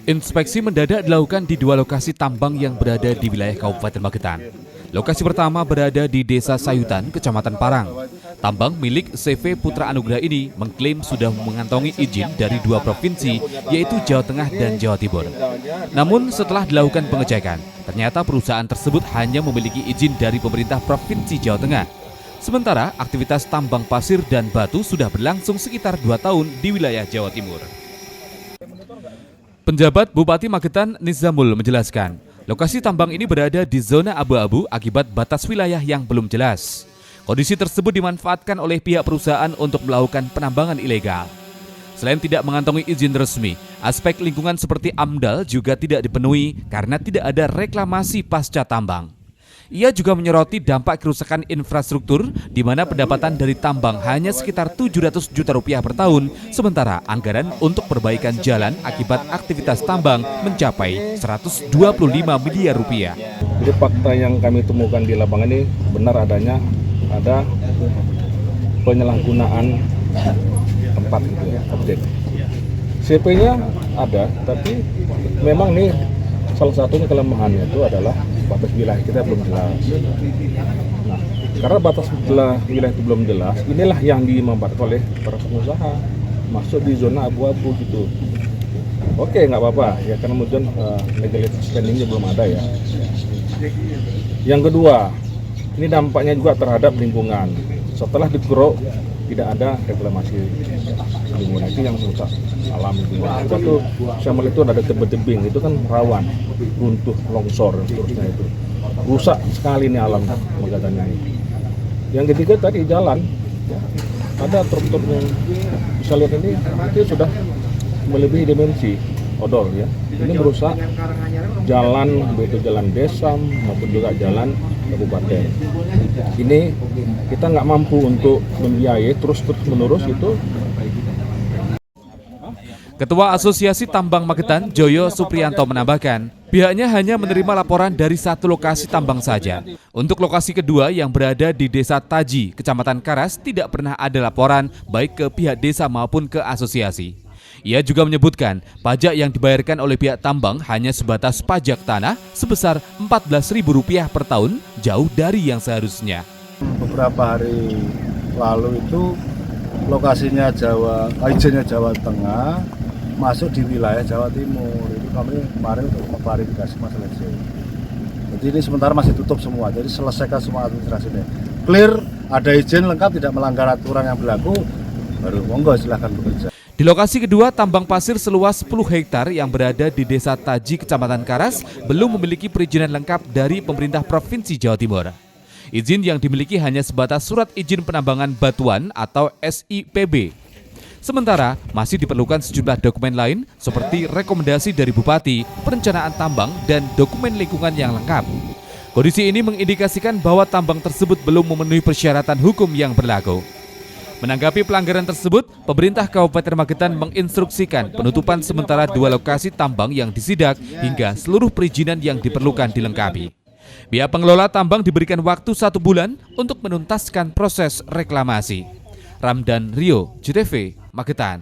Inspeksi mendadak dilakukan di dua lokasi tambang yang berada di wilayah Kabupaten Magetan. Lokasi pertama berada di Desa Sayutan, Kecamatan Parang. Tambang milik CV Putra Anugrah ini mengklaim sudah mengantongi izin dari dua provinsi, yaitu Jawa Tengah dan Jawa Timur. Namun setelah dilakukan pengecekan, ternyata perusahaan tersebut hanya memiliki izin dari pemerintah Provinsi Jawa Tengah. Sementara aktivitas tambang pasir dan batu sudah berlangsung sekitar 2 tahun di wilayah Jawa Timur. Penjabat Bupati Magetan Nizamul menjelaskan, lokasi tambang ini berada di zona abu-abu akibat batas wilayah yang belum jelas. Kondisi tersebut dimanfaatkan oleh pihak perusahaan untuk melakukan penambangan ilegal. Selain tidak mengantongi izin resmi, aspek lingkungan seperti AMDAL juga tidak dipenuhi karena tidak ada reklamasi pasca tambang. Ia juga menyoroti dampak kerusakan infrastruktur di mana pendapatan dari tambang hanya sekitar 700 juta rupiah per tahun, sementara anggaran untuk perbaikan jalan akibat aktivitas tambang mencapai 125 miliar rupiah. Jadi fakta yang kami temukan di lapangan ini benar adanya ada penyalahgunaan tempat gitu ya, objek. CP-nya ada, tapi memang nih salah satunya kelemahannya itu adalah batas wilayah kita belum jelas. Nah, karena batas wilayah itu belum jelas, inilah yang dimanfaatkan oleh para pengusaha masuk di zona abu-abu gitu. Oke, nggak apa-apa ya, karena kemudian legal standingnya belum ada ya. Yang kedua, ini dampaknya juga terhadap lingkungan. Setelah dikeruk tidak ada reklamasi lingkungan, itu yang merusak alam lingkungan. Satu, saya melihat itu ada tebing-tebing, itu kan rawan runtuh, longsor, seterusnya itu rusak sekali nih alam Magetan ini. Yang ketiga tadi jalan, ya, ada truk-truk yang bisa lihat ini itu sudah melebihi dimensi odol ya. Ini merusak jalan, baik itu jalan desa maupun juga jalan kabupaten. Ini kita nggak mampu untuk membiayai terus-menerus itu. Ketua Asosiasi Tambang Magetan, Joyo Supriyanto menambahkan, pihaknya hanya menerima laporan dari satu lokasi tambang saja. Untuk lokasi kedua yang berada di Desa Taji, Kecamatan Karas, tidak pernah ada laporan baik ke pihak desa maupun ke asosiasi. Ia juga menyebutkan, pajak yang dibayarkan oleh pihak tambang hanya sebatas pajak tanah sebesar Rp14.000 per tahun, jauh dari yang seharusnya. Beberapa hari lalu itu lokasinya izinnya Jawa Tengah, masuk di wilayah Jawa Timur. Itu kami kemarin untuk memklarifikasi masalah izin. Jadi ini sementara masih tutup semua, jadi selesaikan semua administrasinya. Clear, ada izin lengkap, tidak melanggar aturan yang berlaku, baru monggo silahkan bekerja. Di lokasi kedua, tambang pasir seluas 10 hektar yang berada di Desa Taji, Kecamatan Karas, belum memiliki perizinan lengkap dari pemerintah Provinsi Jawa Timur. Izin yang dimiliki hanya sebatas surat izin penambangan batuan atau SIPB. Sementara masih diperlukan sejumlah dokumen lain seperti rekomendasi dari Bupati, perencanaan tambang, dan dokumen lingkungan yang lengkap. Kondisi ini mengindikasikan bahwa tambang tersebut belum memenuhi persyaratan hukum yang berlaku. Menanggapi pelanggaran tersebut, pemerintah Kabupaten Magetan menginstruksikan penutupan sementara dua lokasi tambang yang disidak hingga seluruh perizinan yang diperlukan dilengkapi. Pihak pengelola tambang diberikan waktu 1 bulan untuk menuntaskan proses reklamasi. Ramdan Rio, JTV, Magetan.